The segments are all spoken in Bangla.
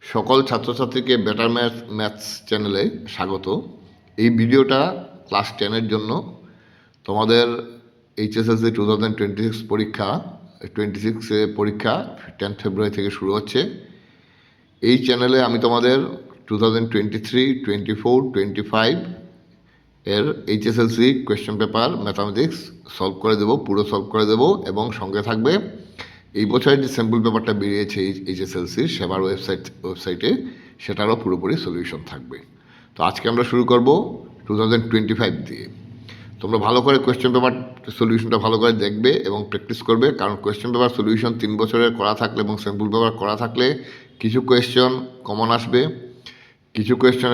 সকল ছাত্রছাত্রীকে বেটার ম্যাথস চ্যানেলে স্বাগত। এই ভিডিওটা ক্লাস 10-এর জন্য। তোমাদের এইচএসএসসি 2026 পরীক্ষা 26 পরীক্ষা 10 ফেব্রুয়ারি থেকে শুরু হচ্ছে। এই চ্যানেলে আমি তোমাদের 2023, 24, 25 এর HSLC question paper mathematics solve করে দেবো, পুরো সলভ করে দেবো, এবং সঙ্গে থাকবে এই বছরের যে স্যাম্পল পেপারটা বেরিয়েছে এইচএসএলসির সেবার ওয়েবসাইটে সেটারও পুরোপুরি সলিউশন থাকবে। তো আজকে আমরা শুরু করব 2025 দিয়ে। তোমরা ভালো করে কোয়েশ্চেন পেপার সলিউশনটা ভালো করে দেখবে এবং প্র্যাকটিস করবে, কারণ কোয়েশ্চেন পেপার সলিউশন 3 বছরের করা থাকলে এবং স্যাম্পল পেপার করা থাকলে কিছু কোয়েশ্চন কমন আসবে, কিছু কোয়েশ্চেন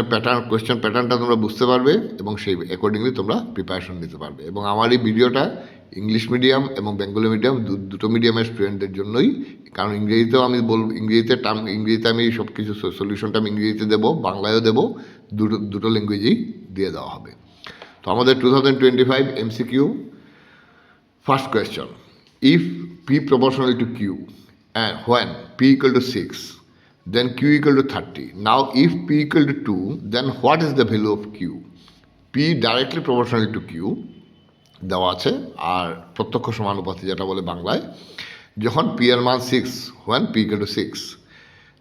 প্যাটার্নটা তোমরা বুঝতে পারবে এবং সেই অ্যাকর্ডিংলি তোমরা প্রিপারেশন নিতে পারবে। এবং আমার এই ভিডিওটা ইংলিশ মিডিয়াম এবং বেঙ্গলি মিডিয়াম দুটো মিডিয়ামের স্টুডেন্টদের জন্যই, কারণ ইংরেজিতেও আমি বলবো, ইংরেজিতে আমি সব কিছু সলিউশনটা আমি ইংরেজিতে দেবো, বাংলায়ও দেবো, দুটো ল্যাঙ্গুয়েজেই দিয়ে দেওয়া হবে। তো আমাদের 2025 MCQ first question, if P proportional to Q and when P equal to 6, then Q equal to 30. Now if P equal to 2, then what is the value of Q? P directly proportional to Q দেওয়া আছে, আর প্রত্যক্ষ সমানুপাতি যেটা বলে বাংলায়, যখন P এর মান 6, when P equal to 6,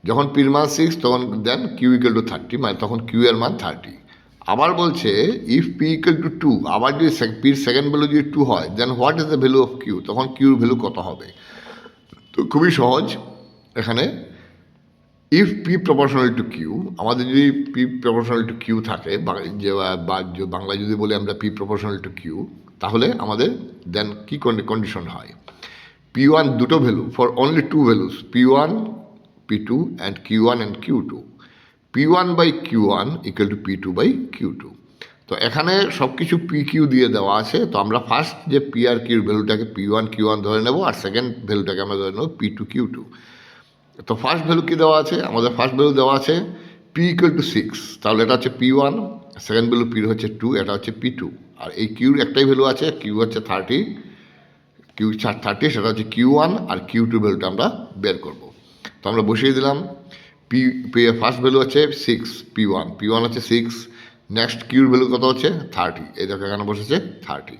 যখন P এর মান 6 তখন দেন Q equal to 30, মানে তখন Q এর মান 30। আবার বলছে ইফ P equal to 2, আবার যদি P এর সেকেন্ড ভ্যালু যদি 2 হয়, then what is the value of Q, তখন Q এর ভ্যালু কত হবে? তো খুবই সহজ। এখানে if P proportional to Q, আমাদের যদি P proportional to Q থাকে, বাংলায় যদি বলি আমরা P proportional to Q, তাহলে আমাদের দেন কি কন্ডিশন হয়? P1 দুটো value, for only two values, P1, P2 and Q1 and Q2, P1 by Q1 equal to P2 by Q2। তো এখানে সব কিছু PQ দিয়ে দেওয়া আছে। তো আমরা ফার্স্ট যে P আর Qর ভ্যালুটাকে P1 Q1 ধরে নেব, আর সেকেন্ড ভ্যালুটাকে আমরা ধরে নেব P2 Q2। তো ফার্স্ট ভ্যালু কী দেওয়া আছে? আমাদের ফার্স্ট ভ্যালু দেওয়া আছে P ইকুয়াল টু 6, তাহলে এটা হচ্ছে P1, সেকেন্ড ভ্যালু P হচ্ছে 2, এটা হচ্ছে P2, আর এই Qর একটাই ভ্যালু আছে, Q হচ্ছে 30, সেটা হচ্ছে Q1, আর Q2 ভ্যালুটা আমরা বের করব। তো আমরা বসিয়ে দিলাম P ফার্স্ট ভ্যালু হচ্ছে 6, P1 হচ্ছে 6, নেক্সট Qর ভ্যালু কত হচ্ছে 30, এই দেখো এখানে বসেছে 30।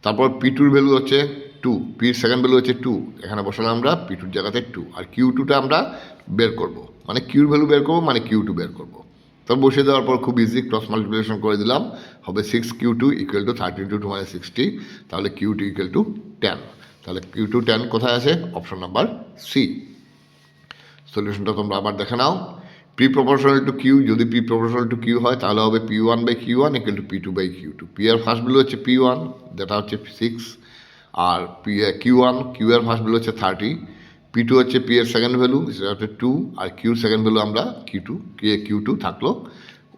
তারপর P2 ভ্যালু হচ্ছে 2, Pর সেকেন্ড ভ্যালু হচ্ছে 2, এখানে বসালাম আমরা P2 জায়গাতে 2, আর Q2টা আমরা বের করব, মানে Qর ভ্যালু বের করব, মানে Q2 বের করব। তো বসিয়ে দেওয়ার পর খুব ইজি, ক্রস মাল্টিপ্লিকেশন করে দিলাম, হবে 6Q2 ইকুয়াল টু 30 × 2 মানে 60, তাহলে Q2 ইকুয়াল টু 10। তাহলে Q2 10 কোথায় আছে? Option number C. সলিউশনটা তোমরা আবার দেখে নাও। P proportional to Q, যদি P proportional to Q হয় তাহলে হবে P1 by Q1 equal to P2 by Q2। P এর ফার্স্ট ভ্যালু হচ্ছে P1, যেটা হচ্ছে 6, আর Q1, Q এর ফার্স্ট ভ্যালু হচ্ছে 30, P2 হচ্ছে P এর সেকেন্ড ভ্যালু, সেটা হচ্ছে 2, আর Qর সেকেন্ড ভ্যালু আমরা Q2 থাকলো,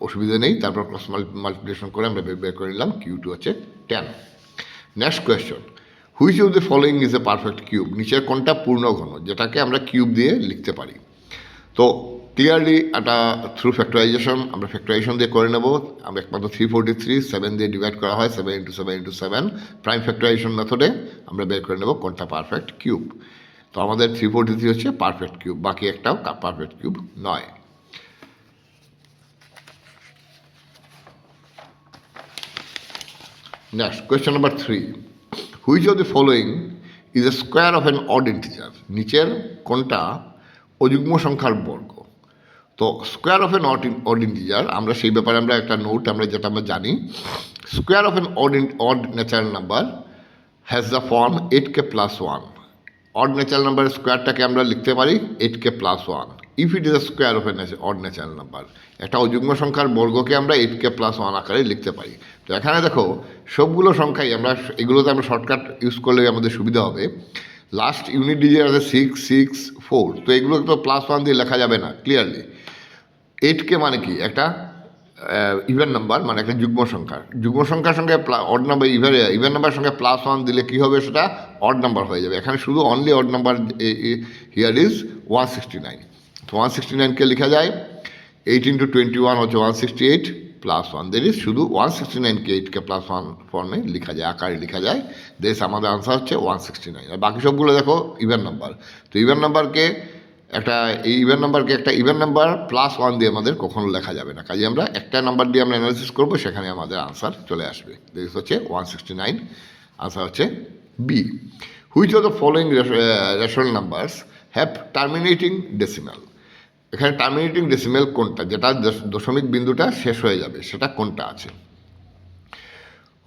অসুবিধা নেই। তারপর ক্রস মাল্টিপ্লিকেশন করে আমরা বের করে নিলাম, Q2 হচ্ছে 10। Next question, which of the following is a perfect cube? নিচের কোনটা পূর্ণ ঘন, যেটাকে আমরা কিউব দিয়ে লিখতে পারি? তো ক্লিয়ারলি একটা থ্রু ফ্যাক্টরাইজেশন, আমরা ফ্যাক্টরাইজেশন দিয়ে করে নেব। আমরা একমাত্র 343 7 দিয়ে ডিভাইড করা হয়, 7 × 7 × 7 প্রাইম ফ্যাক্টরাইজেশন মেথডে আমরা বের করে নেব কোনটা পারফেক্ট কিউব। তো আমাদের 343 হচ্ছে পারফেক্ট কিউব, বাকি একটাও পারফেক্ট কিউব নয়। Next question number 3, which of the following is a square of an odd integer? নিচের কোনটা অযুগ্ম সংখ্যার বর্গ? তো square of an odd integer, আমরা সেই ব্যাপারে আমরা একটা নোট যেটা আমরা জানি, square of an odd natural number has the form 8k + 1। Odd natural নাম্বারের স্কোয়ারটাকে আমরা লিখতে পারি 8k + 1 if it is a square of N odd natural number. একটা অযুগ্ম সংখ্যার বর্গকে আমরা 8k + 1 আকারে লিখতে পারি। তো এখানে দেখো সবগুলো সংখ্যাই আমরা, এগুলোতে আমরা শর্টকাট ইউজ করলে আমাদের সুবিধা হবে। লাস্ট ইউনিট ডিজিট আছে 6, 6, 4, তো এগুলোকে তো +1 দিয়ে লেখা যাবে না ক্লিয়ারলি। 8k মানে কি? একটা ইভেন নাম্বার, মানে একটা যুগ্ম সংখ্যার সঙ্গে অড নাম্বার, ইভেন নাম্বার সঙ্গে +1 দিলে কী হবে? সেটা অড নাম্বার হয়ে যাবে। এখানে শুধু only odd number, here is 169। তো 169কে লেখা যায় 8 × 21 হচ্ছে 168 + 1, দের ইজ শুধু 169কে 8k + 1 ফর্মে লেখা যায়, আকারে লেখা যায়। দেশ আমাদের আনসার হচ্ছে 169। আর বাকি সবগুলো দেখো ইভেন নাম্বার। তো ইভেন নাম্বারকে একটা এই ইভেন নাম্বারকে একটা ইভেন নাম্বার প্লাস 1 দিয়ে আমাদের কখনো লেখা যাবে না, কাজে আমরা একটা নাম্বার দিয়ে আমরা অ্যানালিসিস করবো, সেখানে আমাদের আনসার চলে আসবে। দিস হচ্ছে 169, আনসার হচ্ছে B. Which of the following rational numbers have terminating decimal? এখানে টার্মিনেটিং ডেসিমাল কোনটা, যেটা দশমিক বিন্দুটা শেষ হয়ে যাবে, সেটা কোনটা আছে?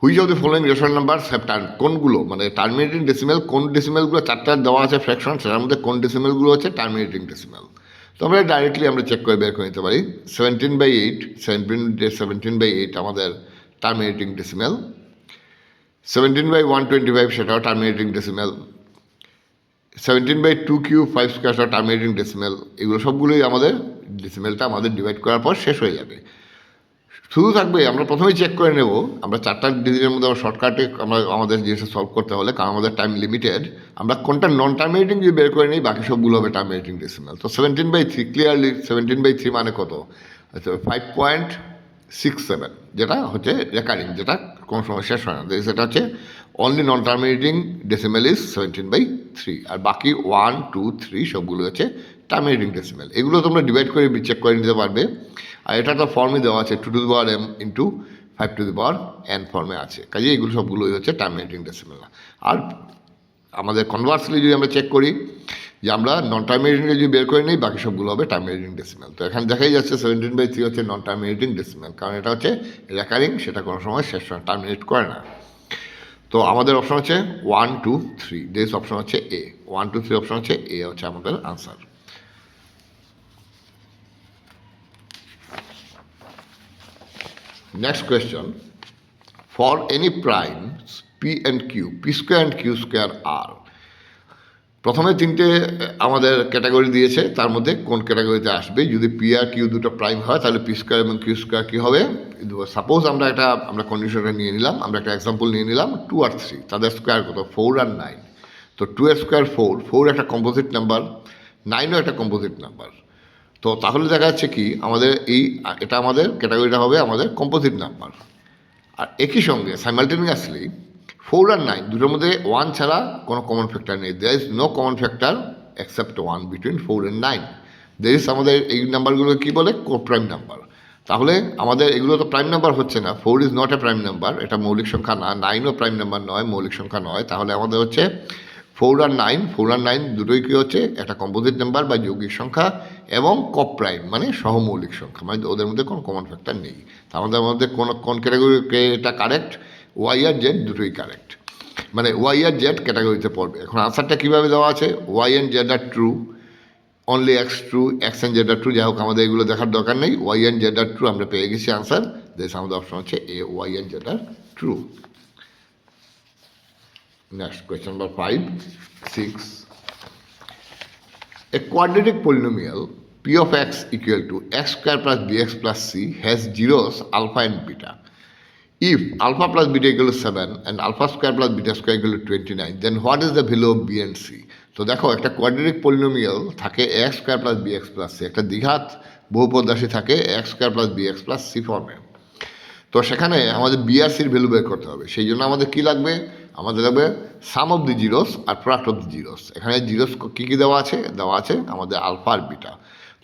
Which of the following rational numbers have কোনগুলো মানে টার্মিনেটিং ডেসিমাল, কোন ডেসিমালগুলো চারটা দেওয়া আছে ফ্র্যাকশন, সেটার মধ্যে কোন ডেসিমালগুলো হচ্ছে টার্মিনেটিং ডেসিমাল? তো আমরা ডাইরেক্টলি আমরা চেক করে বের করে নিতে পারি। 17/8, 17/8 আমাদের টার্মিনেটিং ডেসিমাল। 17/125 সেটাও terminating decimal. 17/2³ 5 square terminating decimal. এগুলো সবগুলোই আমাদের ডেসিমালটা আমাদের ডিভাইড করার পর শেষ হয়ে যাবে। শুধু থাকবে আমরা প্রথমেই চেক করে নেব, আমরা চারটা ডিজিটের মধ্যে আমরা শর্টকাটে আমরা আমাদের জিনিসটা সলভ করতে হলে, কারণ আমাদের টাইম লিমিটেড, আমরা কোনটা নন টার্মিনেটিং যদি বের করে নিই, বাকি সবগুলো হবে টার্মিনেটিং ডেসিমাল। তো 17/3 ক্লিয়ারলি 17/3 মানে কত? আচ্ছা 5.67, যেটা হচ্ছে রেকারিং, যেটা কোনো সময় শেষ হয় না, সেটা হচ্ছে only non terminating decimal is 17/3, আর বাকি 1, 2, 3 সবগুলো হচ্ছে টার্মিনেটিং ডেসিমাল। এগুলো তোমরা ডিভাইড করে চেক করে নিতে পারবে। আর এটা তো ফর্মে দেওয়া আছে 2 to the power m into 5 to the power n ফর্মে আছে, কাজে এগুলো সবগুলোই হচ্ছে টার্মিনেটিং ডেসিমাল। আর আমাদের কনভার্সলি যদি আমরা চেক করি যে আমরা নন টার্মিনেটিং যদি বের করে নিই, বাকি সবগুলো হবে টার্মিনেটিং ডেসিমাল। তো এখানে দেখাই যাচ্ছে 17/3 হচ্ছে নন টার্মিনেটিং ডেসিমাল, কারণ এটা হচ্ছে রেকারিং, সেটা কোনো সময় শেষ হয় টার্মিনেট করে না। তো আমাদের অপশন হচ্ছে 1, 2, 3, দিস অপশন হচ্ছে এ। 1, 2, 3 অপশন হচ্ছে এ, হচ্ছে আমাদের answer. Next question. For any primes p and q, p square and q square are, প্রথমে তিনটে আমাদের ক্যাটাগরি দিয়েছে, তার মধ্যে কোন ক্যাটাগরিতে আসবে? যদি পি আর কিউ দুটো প্রাইম হয়, তাহলে পি স্কোয়ার এবং কিউ স্কোয়ার কী হবে? সাপোজ আমরা কন্ডিশনটা নিয়ে নিলাম, আমরা একটা এক্সাম্পল নিয়ে নিলাম 2 আর 3, তাদের স্কোয়ার কত? 4 আর 9। তো 2 এর স্কোয়ার 4, 4 একটা কম্পোজিট নাম্বার, 9ও একটা কম্পোজিট নাম্বার। তো তাহলে দেখা যাচ্ছে কি আমাদের এটা আমাদের ক্যাটাগরিটা হবে আমাদের কম্পোজিট নাম্বার। আর একই সঙ্গে সাইমালটেনিয়াসলি 4 আর 9 দুটোর মধ্যে 1 ছাড়া কোনো কমন ফ্যাক্টর নেই। There is no common factor except 1 between 4 and 9। There is আমাদের এই নাম্বারগুলোকে কী বলে? Coprime number. তাহলে আমাদের এগুলো তো প্রাইম নাম্বার হচ্ছে না, 4 is not a prime number, এটা মৌলিক সংখ্যা না, 9ও প্রাইম নাম্বার নয়, মৌলিক সংখ্যা নয়। তাহলে আমাদের হচ্ছে 4 আর 9 দুটোই কী হচ্ছে? একটা কম্পোজিট নাম্বার বা যৌগিক সংখ্যা, এবং কপ্রাইম মানে সহমৌলিক সংখ্যা, মানে ওদের মধ্যে কোনো কমন ফ্যাক্টর নেই। আমাদের মধ্যে কোন ক্যাটাগরিকে এটা কারেক্ট? ওয়াই আর জেড দুটোই কারেক্ট, মানে ওয়াই আর জেড ক্যাটাগরিতে পড়বে। এখন আনসারটা কীভাবে দেওয়া আছে? Y and Z are true, only X true, X and Z are true. যাই হোক, আমাদের এগুলো দেখার দরকার নেই, Y and Z are true আমরা পেয়ে গেছি আনসার। দেশ আমাদের অপশন হচ্ছে A, Y and Z are true. Next question number 5, 6. A quadratic polynomial p of x equal to x square plus bx plus c has zeros alpha and beta. If alpha plus beta equal to 7 and alpha square plus beta square equal to 29, then what is the value of b and c? তো দেখো, একটা কোয়াড্রেটিক পলিনোমিয়াল থাকে x square plus bx plus c, একটা দ্বিঘাত বহুপদ রাশি থাকে x square plus bx plus c ফর্মে। তো সেখানে আমাদের বি আর সির ভ্যালু বের করতে হবে। সেই জন্য আমাদের কী লাগবে? আমাদের লাগবে সাম অফ দি জিরোস আর প্রোডাক্ট অফ দি জিরোস। এখানে জিরোস কী কী দেওয়া আছে? দেওয়া আছে আমাদের আলফা আর বিটা।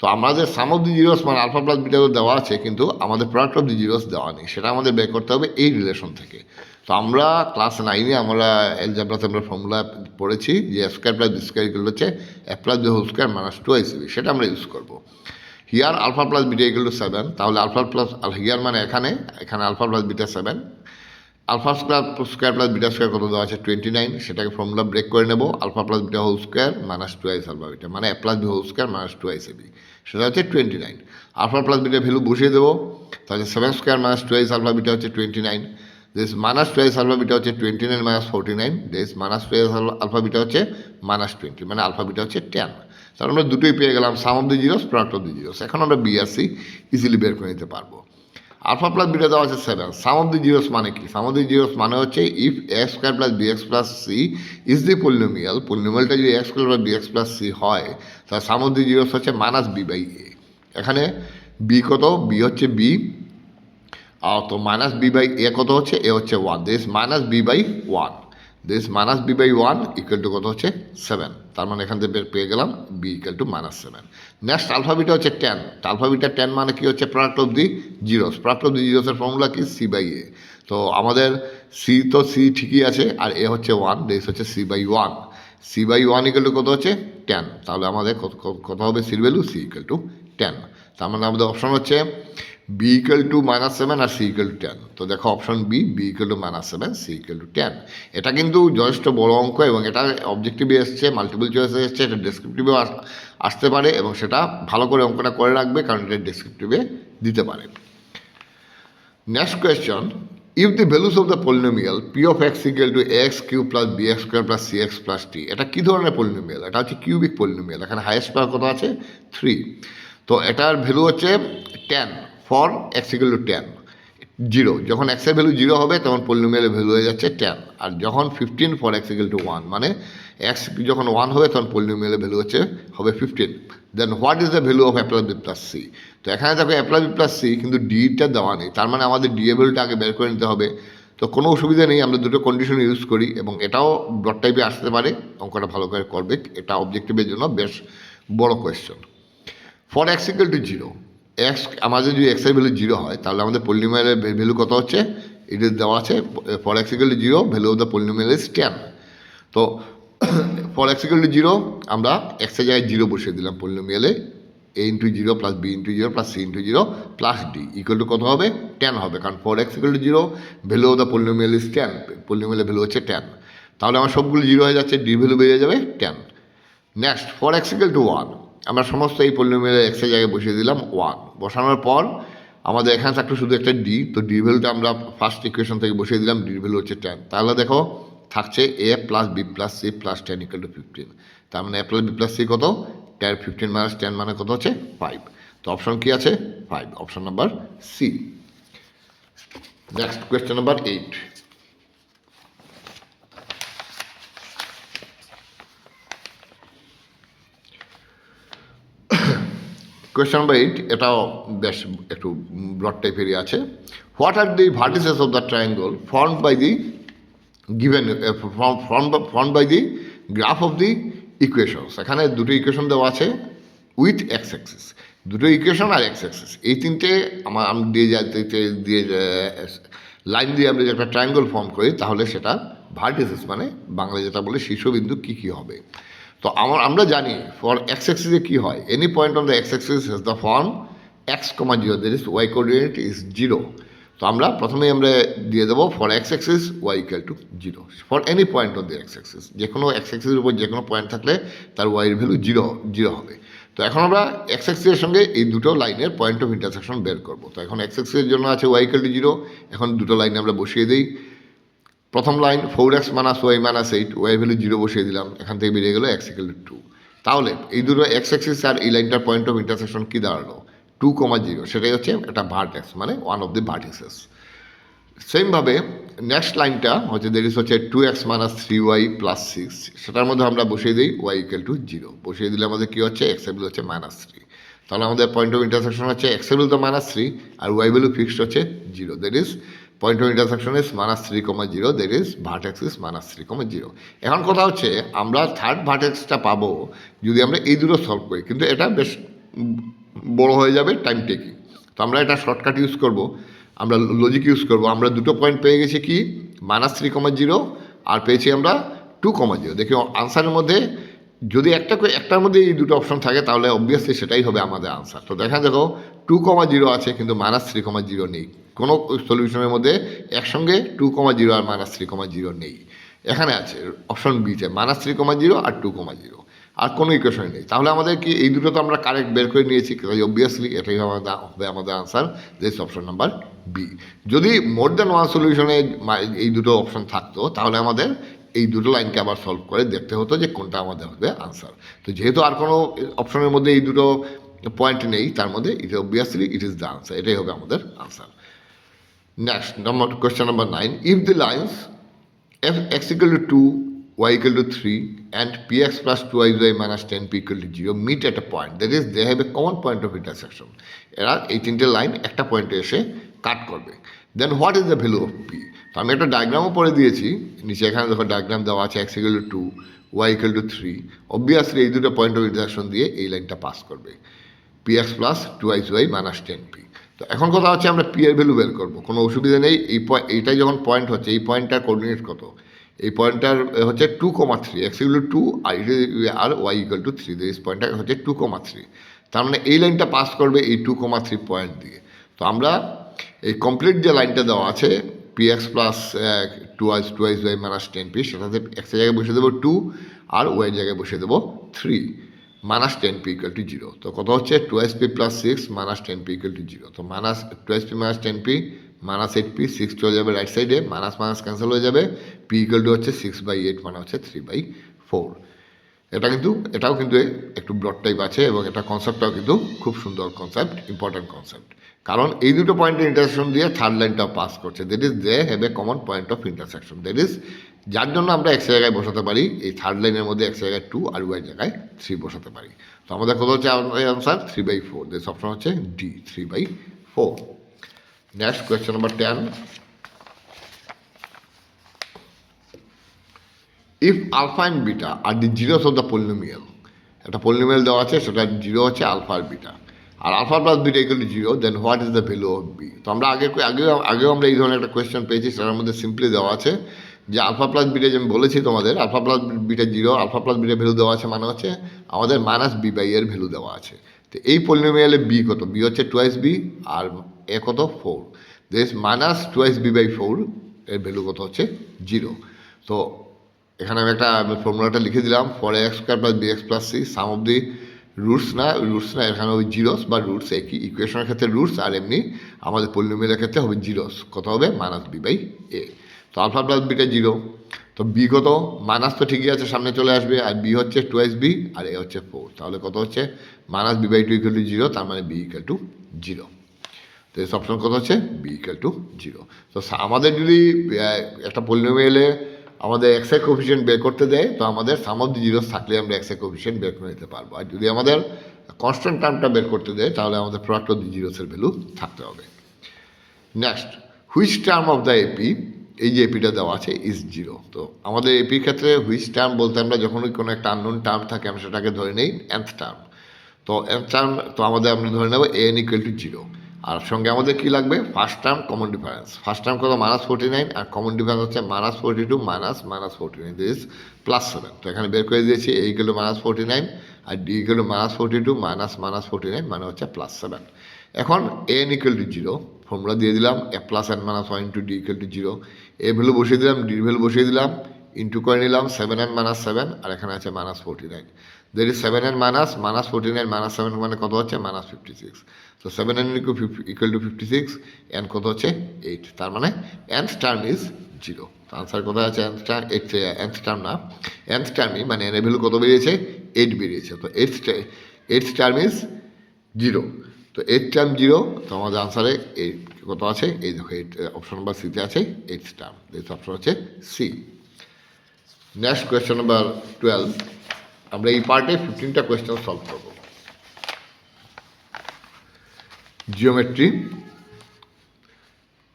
তো আমাদের সাম অফ দি জিরোস মানে আলফা প্লাস বিটা দেওয়া আছে, কিন্তু আমাদের প্রোডাক্ট অফ দি জিরোস দেওয়া নেই, সেটা আমাদের বের করতে হবে এই রিলেশন থেকে। তো আমরা ক্লাস 9-এ আমরা এলজেব্রাতে আমরা ফর্মুলা পড়েছি যে A square plus B square equal হচ্ছে A plus B whole square minus 2ac, সেটা আমরা ইউজ করবো। Here alpha plus beta equal to 7, তাহলে আলফা প্লাস হিয়ার মানে এখানে alpha plus beta 7, alpha square plus beta square কত দেওয়া আছে? 29, সেটাকে ফর্মুলা ব্রেক করে নেব, alpha plus beta whole square minus 2ac alpha beta, মানে A plus B whole square minus 2ac, সেটা হচ্ছে 29। আলফা প্লাস বিটা ভ্যালু বসিয়ে দেবো, তাহলে 7 square minus 2ac alpha beta হচ্ছে 29, this minus 2ac alpha beta হচ্ছে 29 minus 49, this minus 2ac alpha beta হচ্ছে মাইনাস 20, মানে আলফা বিটা হচ্ছে 10। তাহলে আমরা দুটোই পেয়ে গেলাম, sum of the zeros, product of the zeros. এখন আমরা বি আর সি ইজিলি বের করে নিতে পারবো। আলফা প্লাস বিটা দেওয়া আছে 7, সাম অফ দি জিরোস মানে কি? সাম অফ দি জিরোস মানে হচ্ছে if X square plus B X plus C is the polynomial, পলিনোমিয়ালটা যদি X square plus B X plus C হয়, তাহলে সাম অফ দি জিরোস হচ্ছে মাইনাস বি বাই এ। এখানে বি কত? বি হচ্ছে বি, আর তো মাইনাস বি বাই এ কত হচ্ছে? এ হচ্ছে 1, this minus B by 1, this minus B by 1 equal to কত হচ্ছে? 7। তার মানে এখান থেকে পেয়ে গেলাম B equal to -7। Next alpha beta হচ্ছে 10। আলফা বিটা 10 মানে কি হচ্ছে product of the zeros. Product of the জিরোসের ফর্মুলা কি সি/এ। তো আমাদের সি ঠিকই আছে, আর এ হচ্ছে 1, দেশ হচ্ছে সি/1। সি/1 ইকুয়াল টু কত হচ্ছে 10। তাহলে আমাদের কত হবে সির ভ্যালু? C equal to 10। তার মানে আমাদের অপশন হচ্ছে বি ইকুয়াল টু -7 আর সি ইকুয়াল টু 10। তো দেখো option B equal to -7, C equal to 10। এটা কিন্তু যথেষ্ট বড় অঙ্ক এবং এটা অবজেক্টিভে এসছে, মাল্টিপল চয়েসে এসছে, এটা ডেসক্রিপটিভেও আসতে পারে এবং সেটা ভালো করে অঙ্কটা করে রাখবে, কারণ এটা ডেসক্রিপটিভে দিতে পারে। Next question, if the values of the polynomial P of X equal to X cube plus B X square plus C X plus T, এটা কী ধরনের পলিনোমিয়াল? এটা হচ্ছে কিউবিক পলিনোমিয়াল। এখানে হাইয়েস্ট পাওয়ার কত আছে? 3। তো এটার ভ্যালু হচ্ছে 10 ফর এক্স ইকুয়াল টু 10, 0। যখন এক্সের ভ্যালু 0 হবে তখন পলিনোমিয়ালের ভ্যালু হয়ে যাচ্ছে 10। আর যখন 15 ফর এক্স ইকুয়াল টু 1, মানে এক্স যখন 1 হবে তখন পলিনোমিয়ালের ভ্যালু হবে 15। Then what is the value of A plus B plus C? তো এখানে দেখো A plus B plus C, কিন্তু ডিটা দেওয়া নেই, তার মানে আমাদের ডি এর ভ্যালুটা আগে বের করে নিতে হবে। তো কোনো অসুবিধা নেই, আমরা দুটো কন্ডিশন ইউজ করি এবং এটাও ডট টাইপে আসতে পারে, অঙ্কটা ভালো করে করবে। এটা অবজেক্টিভের জন্য বেশ বড় question. For X equal to 0, x আমাদের যদি এক্সের ভ্যালু 0 হয় তাহলে আমাদের পলিনোমিয়ালের ভ্যালু কত হচ্ছে? এটা দেওয়া আছে for X equal to 0, value of the polynomial is 10। তো ফর এক্স ইকুয়াল টু 0 আমরা এক্সের জায়গায় 0 বসিয়ে দিলাম পলিনোমিয়ালে, A into 0 plus B into 0 plus C into 0 plus D equal to কত হবে? 10 হবে, কারণ for X equal to 0, value of the polynomial is 10, পলিনোমিয়ালের ভ্যালু হচ্ছে 10। তাহলে আমার সবগুলো 0 হয়ে যাচ্ছে, ডি ভ্যালু বেরিয়ে যাবে 10। Next for X equal two 1, আমরা সমস্ত এই পলিনোমিয়ালের এক্সের জায়গায় বসিয়ে দিলাম 1। বসানোর পর আমাদের এখানে থাকলো শুধু একটা ডি, তো ডি ভ্যালুটা আমরা ফার্স্ট ইকুয়েশন থেকে বসিয়ে দিলাম, ডি ভ্যালু হচ্ছে 10। তাহলে দেখো থাকছে A plus B plus C plus 10 equal to 15। তার মানে A plus B plus C কত? 10, 15 মাইনাস 10 মানে কত হচ্ছে? 5। তো অপশন কি আছে? 5, option number C. Next question number 8। Question number 8, এটাও বেশ একটু ব্রড টাইপেরই আছে। What are the vertices of the triangle formed by the given formed by the graph of the equations? এখানে দুটো ইকুয়েশন দেওয়া আছে উইথ এক্স অ্যাক্সিস, দুটো ইকুয়েশন আর এক্স অ্যাক্সিস, এই তিনটে আমি দিয়ে লাইন দিয়ে আমরা যে একটা ট্রায়াঙ্গল ফর্ম করি তাহলে সেটা ভার্টিসেস মানে বাংলা যেটা বলে শীর্ষবিন্দু কী কী হবে। তো আমরা জানি ফর এক্স অ্যাক্সিসে কী হয়, any point on the X axis has the form X, 0, that is Y coordinate is 0। তো আমরা প্রথমেই আমরা দিয়ে দেবো for X axis Y equal to 0 for any point on the X axis. যে কোনো এক্স অ্যাক্সিসের উপর যে কোনো পয়েন্ট থাকলে তার ওয়াইয়ের ভ্যালু 0 হবে। তো এখন আমরা এক্স অ্যাক্সিসের সঙ্গে এই দুটো লাইনের পয়েন্ট অফ ইন্টারসেকশন বের করবো। তো এখন এক্স অ্যাক্সিসের জন্য আছে ওয়াই ইকুয়াল টু 0, এখন দুটো লাইনে আমরা বসিয়ে দিই। প্রথম line 4x minus Y minus 8, Y value 0 বসিয়ে দিলাম, এখান থেকে বেরিয়ে গেলো এক্স ইকুয়াল টু 2। তাহলে এই দুটো এক্স অ্যাক্সিস আর এই লাইনটার পয়েন্ট অফ ইন্টারসেকশন কী দাঁড়ালো? 2, 0, সেটাই হচ্ছে একটা ভার্টেক্স মানে ওয়ান অফ দি ভার্টিসেস। সেমভাবে নেক্সট লাইনটা হচ্ছে হচ্ছে 2x মাইনাস 3y প্লাস 6, সেটার মধ্যে আমরা বসিয়ে দিই ওয়াই ইকুয়াল টু 0, বসিয়ে দিলে আমাদের কী হচ্ছে? এক্স ভ্যালু হচ্ছে -3। তাহলে আমাদের পয়েন্ট অফ ইন্টারসেকশন হচ্ছে এক্স ভ্যালু তো -3 আর ওয়াই ভ্যালু ফিক্সড হচ্ছে 0, that is point of intersection is -3, 0, that is vertex is -3, 0। এখন কথা হচ্ছে আমরা থার্ড ভার্টেক্সটা পাবো যদি আমরা এই দুটো সলভ করি, কিন্তু এটা বেশ বড় হয়ে যাবে, টাইম টেকিং। তো আমরা এটা শর্টকাট ইউজ করব, আমরা লজিক ইউজ করব। আমরা দুটো পয়েন্ট পেয়ে গেছি কি? -3, 0 আর পেয়েছি আমরা 2, 0। দেখি আনসারের মধ্যে যদি একটার মধ্যে এই দুটো অপশন থাকে তাহলে অবভিয়াসলি সেটাই হবে আমাদের আনসার। তো দেখো 2, 0 আছে কিন্তু -3, 0 নেই। কোনো সলিউশনের মধ্যে একসঙ্গে 2, 0 আর -3, 0 নেই। এখানে আছে অপশন বিতে -3, 0 আর 2, 0, আর কোনো ইকুয়েশন নেই। তাহলে আমাদের কি এই দুটো তো আমরা কারেক্ট বের করে নিয়েছি, অবভিয়াসলি এটাই হবে আমাদের answer, this option number B. যদি মোর দ্যান ওয়ান সলিউশনে এই দুটো অপশন থাকতো তাহলে আমাদের এই দুটো লাইনকে আবার সলভ করে দেখতে হতো যে কোনটা আমাদের হবে আনসার। তো যেহেতু আর কোনো অপশনের মধ্যে এই দুটো পয়েন্ট নেই, তার মধ্যে obviously it is the answer, এটাই হবে আমাদের answer. Next question number 9, if the lines x equal to 2, y equal to 3 and px plus 2y minus 10p equal to 0 meet at a point, that is they have a common point of intersection, এরা এই তিনটে লাইন একটা পয়েন্টে এসে কাট করবে, then what is the value of p? তো আমি একটা ডায়াগ্রামও পরে দিয়েছি নিচে, এখানে দেখো ডায়াগ্রাম দেওয়া আছে x equal to 2, Y equal to 3, obviously এই দুটো পয়েন্ট অফ ইন্টারসেকশন দিয়ে এই লাইনটা পাস করবে, P x plus 2y minus 10p। তো এখন কথা হচ্ছে আমরা পি এর ভ্যালু বের করবো, কোনো অসুবিধা নেই। এইটাই যখন পয়েন্ট হচ্ছে, এই পয়েন্টটার কোঅর্ডিনেট কত, এই পয়েন্টটার হচ্ছে 2,3, এক্স ইকুয়াল টু 2 আর ওয়াই ইকুয়াল টু 3, দিস পয়েন্টটা হচ্ছে 2,3। তার মানে এই লাইনটা পাস করবে এই 2,3 পয়েন্ট দিয়ে। তো আমরা এই কমপ্লিট যে লাইনটা দেওয়া আছে P x plus 2y minus 10p, সেটাতে এক্সের জায়গায় বসে দেবো 2 আর ওয়াইয়ের জায়গায় বসে দেবো 3, মাইনাস 10p ইকুয়াল টু 0। তো কত হচ্ছে 2sp plus 6 minus 10p equal to 0। তো minus 2sp minus 10p minus 8p, 6 চলে যাবে রাইট সাইডে, মাইনাস মাইনাস ক্যান্সেল হয়ে যাবে, p ইকুয়াল টু হচ্ছে 6/8 মানে হচ্ছে 3/4। এটাও কিন্তু একটু ব্লড টাইপ আছে এবং এটা কনসেপ্টটাও কিন্তু খুব সুন্দর কনসেপ্ট, ইম্পর্ট্যান্ট কনসেপ্ট, কারণ এই দুটো পয়েন্টের ইন্টারসেকশন দিয়ে থার্ড লাইনটাও পাস করছে, that is they have a common point of intersection, that is যার জন্য আমরা এক্স জায়গায় বসাতে পারি, এই থার্ড লাইনের মধ্যে এক্স জায়গায় 2 আর ওয়াই জায়গায় 3 বসাতে পারি। তো আমাদের কত হচ্ছে আনসার 3/4, দিস অপশন হচ্ছে D, 3/4। Next question number 10, if alpha and beta are the zeros of the polynomial, একটা পলিনোমিয়াল দেওয়া আছে, সেটা জিরো হচ্ছে আলফা আর বিটা, আর alpha plus beta equal to 0, then what is the value of B. তো আমরা আগেও আমরা এই ধরনের একটা কোয়েশ্চেন পেয়েছি, সেটার মধ্যে সিম্পলি দেওয়া আছে যে আলফা প্লাস বিটা, যে আমি বলেছি তোমাদের alpha plus beta 0, alpha plus beta value দেওয়া আছে, মানে হচ্ছে আমাদের মাইনাস b/a এর ভ্যালু দেওয়া আছে। তো এই পলিনোমিয়ালে বি কত, বি হচ্ছে 2b আর এ কত 4, দিস মাইনাস 2b/4 এর ভ্যালু কত হচ্ছে 0। তো এখানে আমি একটা ফর্মুলাটা লিখে দিলাম, for X square plus B X plus C, sum of the roots না এখানে ওই জিরোস বা রুটস একই, ইকুয়েশনের ক্ষেত্রে রুটস আর এমনি আমাদের পলিনোমিয়ালের ক্ষেত্রে হবে জিরোস, কত হবে মাইনাস b/a। তো আলফা প্লাস বিটা 0, তো বি কত, মাইনাস তো ঠিকই আছে, সামনে চলে আসবে, আর বি হচ্ছে 2b আর এ হচ্ছে 4, তাহলে কত হচ্ছে মাইনাস b/2 ইকুয়াল টু 0, তার মানে বি ইকুয়াল টু 0। তো এই অপশন কত হচ্ছে বি ইকুয়াল টু 0। তো আমাদের যদি একটা পলিনোমিয়ালে আমাদের এক্স এর কোএফিসিয়েন্ট বের করতে দেয়, তো আমাদের সাম অফ দি জিরোস থাকলে আমরা এক্স এর কোএফিসিয়েন্ট বের করে নিতে পারবো, আর যদি আমাদের কনস্ট্যান্ট টার্মটা বের করতে দেয়, তাহলে আমাদের প্রোডাক্ট অফ দি জিরোসের ভ্যালু থাকতে হবে। Next, which term of the AP, এই যে এপিটা দেওয়া আছে ইজ 0। তো আমাদের এপির ক্ষেত্রে হুইচ টার্ম বলতে আমরা যখনই কোনো একটা আননোন টার্ম থাকে আমরা সেটাকে ধরে নেই nth টার্ম। তো nth টার্ম তো আমাদের আমরা ধরে নেব an ইকুয়াল টু 0, আর সঙ্গে আমাদের কী লাগবে, first term common difference. First term কত -49, আর কমন ডিফারেন্স হচ্ছে -42 -49, দিস +7। তো এখানে বের করে দিয়েছি a ইকুয়াল টু -49 আর d ইকুয়াল টু -42 -49 মানে হচ্ছে +7। এখন an ইকুয়াল টু 0 ফর্মুলা দিয়ে দিলাম, a plus n minus 1 into D equal to 0, a value বসিয়ে দিলাম, ডির ভ্যালু বসিয়ে দিলাম, ইন্টু করে নিলাম 7n মাইনাস 7, আর এখানে আছে -49, there is 7n minus -49 minus 7 মানে কত হচ্ছে -56। তো 7n ইকুয়াল টু 56, n কত হচ্ছে 8, তার মানে nth টার্ম ইজ 0। তো আনসার কোথায় আছে, nth টার্ম না, nth টার্মই মানে n এর ভ্যালু কত বেরিয়েছে 8 বেরিয়েছে। তো 8th টার্ম ইজ 0। তো 8th টার্ম 0, তো আমাদের আনসারে এই কত আছে, এই দেখো অপশন নাম্বার সিতে আছে 8th টার্ম, দিস অপশন হচ্ছে সি। নেক্সট কোয়েশ্চেন নাম্বার 12, আমরা এই পার্টে 15টা কোয়েশ্চেন সলভ করব। জিওমেট্রি,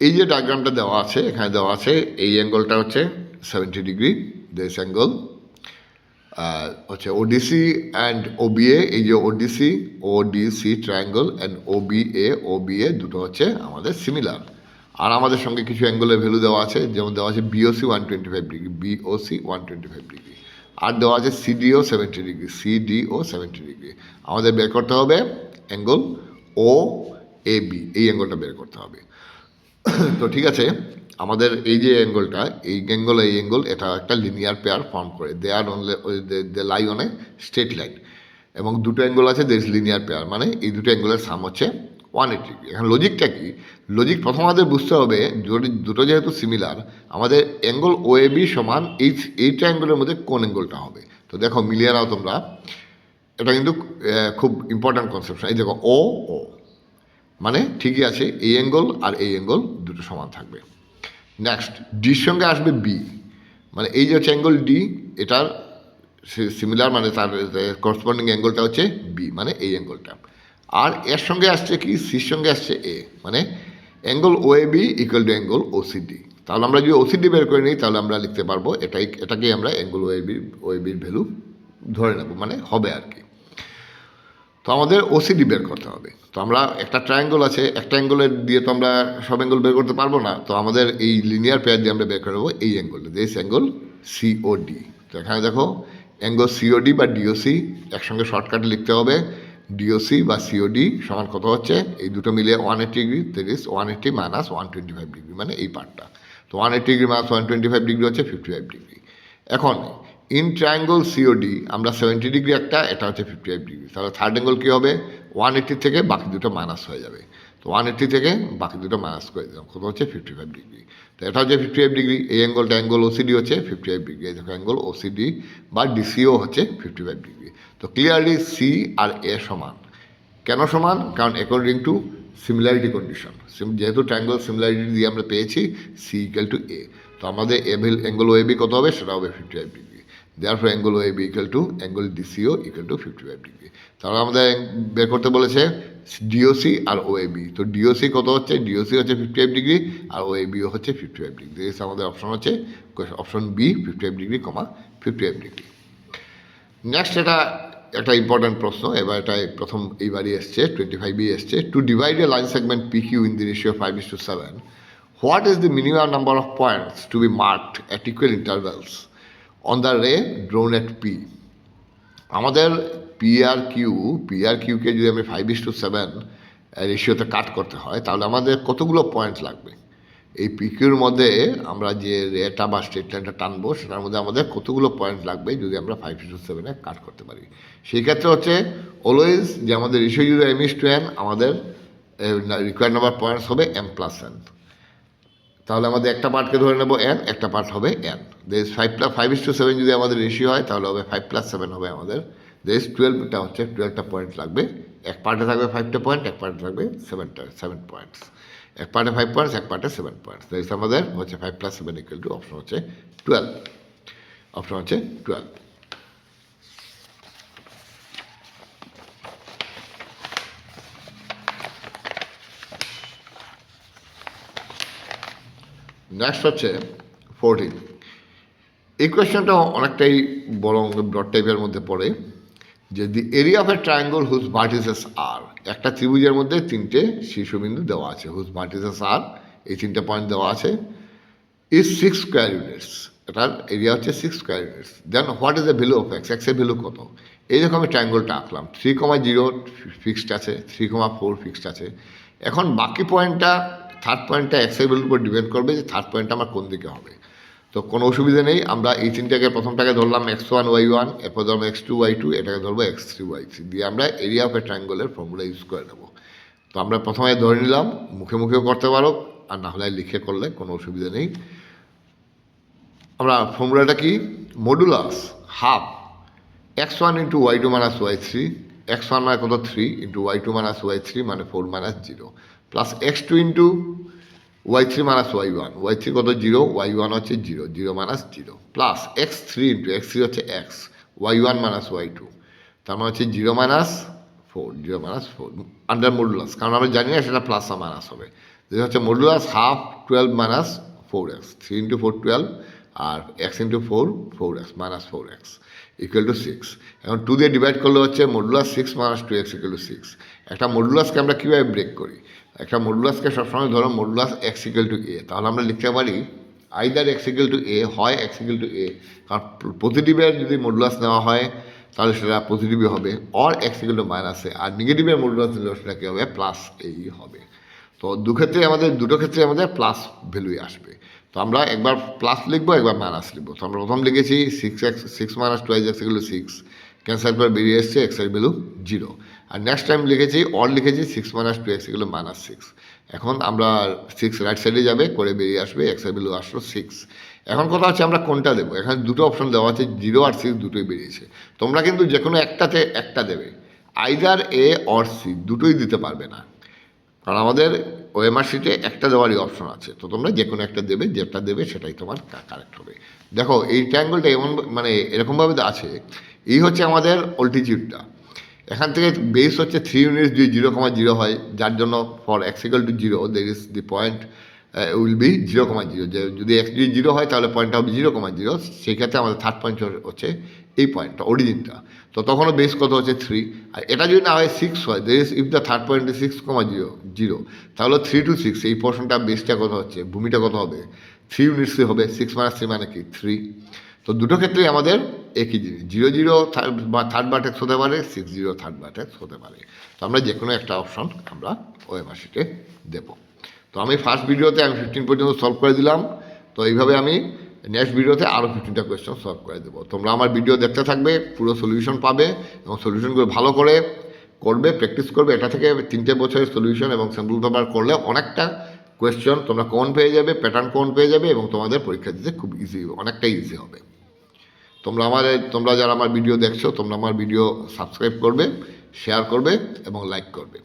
এই যে ডায়াগ্রামটা দেওয়া আছে, এখানে দেওয়া আছে এই অ্যাঙ্গেলটা হচ্ছে 70 ডিগ্রি, দিস অ্যাঙ্গেল হচ্ছে ওডিসি অ্যান্ড ওবিএ, এই যে ওডিসি ট্রায়াঙ্গল অ্যান্ড ওবিএ দুটো হচ্ছে আমাদের সিমিলার। আর আমাদের সঙ্গে কিছু অ্যাঙ্গেলের ভ্যালু দেওয়া আছে, যেমন দেওয়া আছে বিওসি 125 ডিগ্রি, আর দেওয়া আছে সিডিও 70 ডিগ্রি। আমাদের বের করতে হবে অ্যাঙ্গেল ও এ বি, এই অ্যাঙ্গেলটা বের করতে হবে। তো ঠিক আছে, আমাদের এই যে অ্যাঙ্গেলটা, এই অ্যাঙ্গেল এটা একটা লিনিয়ার পেয়ার ফর্ম করে, they lie on a straight line, এবং দুটো অ্যাঙ্গেল আছে দের লিনিয়ার পেয়ার, মানে এই দুটো অ্যাঙ্গেলের সাম হচ্ছে 180 ডিগ্রি। এখন লজিকটা কি, লজিক প্রথম আমাদের বুঝতে হবে দুটো যেহেতু সিমিলার, আমাদের অ্যাঙ্গেল ও এ বি সমান এই ট্রায়াঙ্গেলের মধ্যে কোন অ্যাঙ্গেলটা হবে। তো দেখো মিলিয়ে নাও তোমরা, এটা কিন্তু খুব ইম্পর্ট্যান্ট কনসেপ্ট। এই দেখো ও মানে ঠিকই আছে, এই অ্যাঙ্গেল আর এই অ্যাঙ্গেল দুটো সমান থাকবে। নেক্সট, ডির সঙ্গে আসবে বি, মানে এই যে হচ্ছে অ্যাঙ্গেল ডি, এটার সিমিলার মানে তার করসপন্ডিং অ্যাঙ্গেলটা হচ্ছে বি, মানে এই অ্যাঙ্গেলটা। আর এর সঙ্গে আসছে কি, সির সঙ্গে আসছে এ, মানে angle O A B equal to angle O C D. তাহলে আমরা যদি ওসিডি বের করে নিই তাহলে আমরা লিখতে পারবো এটাকেই আমরা অ্যাঙ্গেল ওএবির ভ্যালু ধরে নেব, মানে হবে আর কি। তো আমাদের ওসিডি বের করতে হবে। তো আমরা একটা ট্রায়াঙ্গল আছে, একটা অ্যাঙ্গেলের দিয়ে তো আমরা সব অ্যাঙ্গেল বের করতে পারবো না। তো আমাদের এই লিনিয়ার পেয়ার দিয়ে আমরা বের করে নেবো এই অ্যাঙ্গেলটা, দিস অ্যাঙ্গেল সিওডি। তো এখানে দেখো অ্যাঙ্গেল সিওডি বা ডিওসি একসঙ্গে শর্টকাটে লিখতে হবে। ডিওসি বা সিওডি সমান কত হচ্ছে, এই দুটো মিলিয়ে 180 degree, that is 180 minus 125 degree, মানে এই পার্টটা। তো 180 ডিগ্রি মাইনাস 125 ডিগ্রি হচ্ছে 55 ডিগ্রি। এখন ইন ট্রায়াঙ্গল সিওডি আমরা 70 ডিগ্রি একটা, এটা হচ্ছে 55 ডিগ্রি। তাহলে থার্ড অ্যাঙ্গেল কী হবে, 180 থেকে বাকি দুটো মাইনাস হয়ে যাবে। তো 180 থেকে বাকি দুটো মাইনাস করে দিলাম, কত হচ্ছে 55 ডিগ্রি। তো এটা হচ্ছে 55 ডিগ্রি। এই অ্যাঙ্গেলটা অ্যাঙ্গেল ওসিডি হচ্ছে 55 ডিগ্রি। এই দেখো অ্যাঙ্গেল ওসিডি বা ডিসিও হচ্ছে 55 ডিগ্রি। তো ক্লিয়ারলি সি আর এ সমান। কেন সমান? কারণ অ্যাকর্ডিং টু সিমিলারিটি কন্ডিশন, যেহেতু ট্রায়াঙ্গল সিমিলারিটি দিয়ে আমরা পেয়েছি সি ইকুয়াল টু এ, তো আমাদের অ্যাঙ্গেল ওএবি কত হবে, সেটা হবে 55 degree. Therefore angle OAB equal to angle DCO equal to 55 degree. তাহলে আমাদের বের করতে বলেছে ডিওসি আর ওএবি। তো ডিওসি কত হচ্ছে, ডিওসি হচ্ছে 55 ডিগ্রি আর ওএবিও হচ্ছে 55 ডিগ্রি। আমাদের অপশন হচ্ছে option B, 55 degree, 55 degree. Next এটা একটা ইম্পর্ট্যান্ট প্রশ্ন, এবার এটা প্রথম এইবারই এসছে, 25 এসছে। To divide a line segment PQ in the ratio 5:7, what is the minimum number of points to be marked at equal intervals on the ray drawn at P? আমাদের পিআরকিউকে যদি আমি 5:7 রেশিওতে কাট করতে হয় তাহলে আমাদের কতগুলো পয়েন্ট লাগবে? এই পিকিউর মধ্যে আমরা যে রেটা বা স্ট্রেট লাইনটা টানবো সেটার মধ্যে আমাদের কতগুলো পয়েন্ট লাগবে যদি আমরা 5:7 কাট করতে পারি? সেই ক্ষেত্রে হচ্ছে অলওয়েজ যে আমাদের রেশিও যদি m:n, আমাদের রিকোয়ার্ড নাম্বার পয়েন্টস হবে m+n। তাহলে আমাদের একটা পার্টকে ধরে নেব n, একটা পার্ট হবে n। দেশ 5:7 যদি আমাদের রেশিও হয় তাহলে হবে 5+7 হবে আমাদের। দেশ 12টা হচ্ছে 12টা পয়েন্ট লাগবে। এক পার্টে থাকবে 5টা পয়েন্ট, এক পার্টে থাকবে 7 পয়েন্টস। এক পার্টে 5 পয়েন্টস, এক পার্টে 7 পয়েন্টস। দেশ আমাদের হচ্ছে 5+7 ইকুয়াল টু অপশন হচ্ছে 12। অপশন হচ্ছে 12। নেক্সট হচ্ছে 14। এই কোয়েশ্চনটা অনেকটাই বড় ব্রড টাইপের মধ্যে পড়ে, যে the area of a triangle whose vertices are, একটা ত্রিভুজের মধ্যে 3টে শীর্ষবিন্দু দেওয়া আছে, হুজ ভার্টিসেস আর, এই 3টে পয়েন্ট দেওয়া আছে, ইজ 6 স্কোয়ার ইউনিটস, এটার এরিয়া হচ্ছে 6 square units. Then what is the value of X, এক্সের ভ্যালু কত? এই রকম আমি ট্রায়াঙ্গলটা আঁকলাম, 3,0 ফিক্সড আছে, 3,4 ফিক্সড আছে। এখন বাকি পয়েন্টটা, থার্ড পয়েন্টটা এক্সের ভ্যালুর উপর ডিপেন্ড করবে যে থার্ড পয়েন্টটা আমার কোন দিকে হবে। তো কোনো অসুবিধা নেই, আমরা এই তিনটাকে প্রথমটাকে ধরলাম x1 y1, এরপর ধরবো x2 y2, এটাকে ধরবো x3 y3, দিয়ে আমরা এরিয়া অফ এ ট্রায়াঙ্গলের ফর্মুলা ইউজ করে নেব। তো আমরা প্রথমে ধরে নিলাম, মুখে মুখেও করতে পারো আর না হলে লিখে করলে কোনো অসুবিধা নেই। আমরা ফর্মুলাটা কি, modulus half x1 into y2 minus y3, x1 মানে কত 3 ইন্টু y2 মাইনাস y3 মানে 4 minus 0, plus x2 into y3 minus y1, y3 কত 0, y1 হচ্ছে 0, 0 minus 0, plus x3 into x3 হচ্ছে x, y1 মাইনাস y2, তার মানে হচ্ছে 0 মাইনাস 4, 0 মাইনাস 4 আন্ডার মডুলাস, কারণ আমরা জানি না সেটা প্লাস আর মাইনাস হবে। যেটা হচ্ছে modulus half 12 minus 4x, 3 into 4 12, আর x into 4 4x minus 4x equal to 6। এখন 2 দিয়ে ডিভাইড করলে হচ্ছে modulus 6 minus 2x equal to 6। একটা মডুলাসকে আমরা কীভাবে ব্রেক করি, একটা মডুলাসকে সবসময় ধরো modulus x equal two a, তাহলে আমরা লিখতে পারি either x equal two a, হয় x ইকুয়াল টু a, কারণ পজিটিভের যদি মডুলাস নেওয়া হয় তাহলে সেটা পজিটিভই হবে, or x equal to minus a, আর নেগেটিভের মডুলাস নিলে সেটা কী হবে, প্লাস এই হবে। তো দুটো ক্ষেত্রে আমাদের প্লাস ভ্যালুই আসবে। তো আমরা একবার প্লাস লিখবো, একবার মাইনাস লিখবো। তো আমরা প্রথম লিখেছি 6 minus 2x equal to 6, cancel করে বেরিয়ে এসছে এক্সের ভ্যালু 0। আর নেক্সট টাইম লিখেছি অর লিখেছি 6 minus 2x equal to minus 6। এখন আমরা 6 রাইট সাইডে যাবে, করে বেরিয়ে আসবে এক্সের ভ্যালু আসলো 6। এখন কথা হচ্ছে আমরা কোনটা দেবো, এখানে দুটো অপশন দেওয়া আছে, 0 আর 6 দুটোই বেরিয়েছে। তোমরা কিন্তু যে কোনো একটাতে একটা দেবে, আইদার এ অর সি, দুটোই দিতে পারবে না, কারণ আমাদের ওএমআর শিটে একটা দেওয়ারই অপশন আছে। তো তোমরা যে কোনো একটা দেবে, যেটা দেবে সেটাই তোমার কারেক্ট হবে। দেখো এই ট্রায়াঙ্গলটা এমন মানে এরকমভাবে আছে, এই হচ্ছে আমাদের অল্টিটিউডটা, এখান থেকে বেস হচ্ছে 3 ইউনিটস যদি 0,0 হয়, যার জন্য for x equal to 0 there is the point will be 0,0, যে যদি এক্স যদি 0 হয় তাহলে পয়েন্টটা হবে 0,0, সেই ক্ষেত্রে আমাদের থার্ড পয়েন্ট হচ্ছে এই পয়েন্টটা, অরিজিনটা। তো তখনও বেস কত হচ্ছে 3, আর এটা যদি না হয় 6 হয়, if the third point is 6,0, তাহলে 3 to 6 এই পোর্শনটা বেসটা কত হচ্ছে, ভূমিটা কত হবে, 3 ইউনিটস হবে। 6 - 3 মানে কি 3। তো দুটো ক্ষেত্রেই আমাদের একই জিনিস, 0,0 থার্ড ভার্টেক্স হতে পারে, 60 থার্ড ভার্টেক্স হতে পারে। তো আমরা যে কোনো একটা অপশন আমরা ওএমআর শিটে দেবো। তো আমি ফার্স্ট ভিডিওতে আমি 15 পর্যন্ত সলভ করে দিলাম। তো এইভাবে আমি নেক্সট ভিডিওতে আরও 15টা কোয়েশ্চন সলভ করে দেবো। তোমরা আমার ভিডিও দেখতে থাকবে, পুরো সলিউশন পাবে এবং সলিউশনগুলো ভালো করে করবে, প্র্যাকটিস করবে। এটা থেকে 3টে বছরের সলিউশন এবং স্যাম্পল পেপার করলে অনেকটা কোয়েশ্চন তোমরা কমন পেয়ে যাবে, প্যাটার্ন কমন পেয়ে যাবে এবং তোমাদের পরীক্ষা দিতে খুব ইজি, অনেকটাই ইজি হবে। তোমরা যারা আমার ভিডিও দেখছো, তোমরা আমার ভিডিও সাবস্ক্রাইব করবে, শেয়ার করবে এবং লাইক করবে।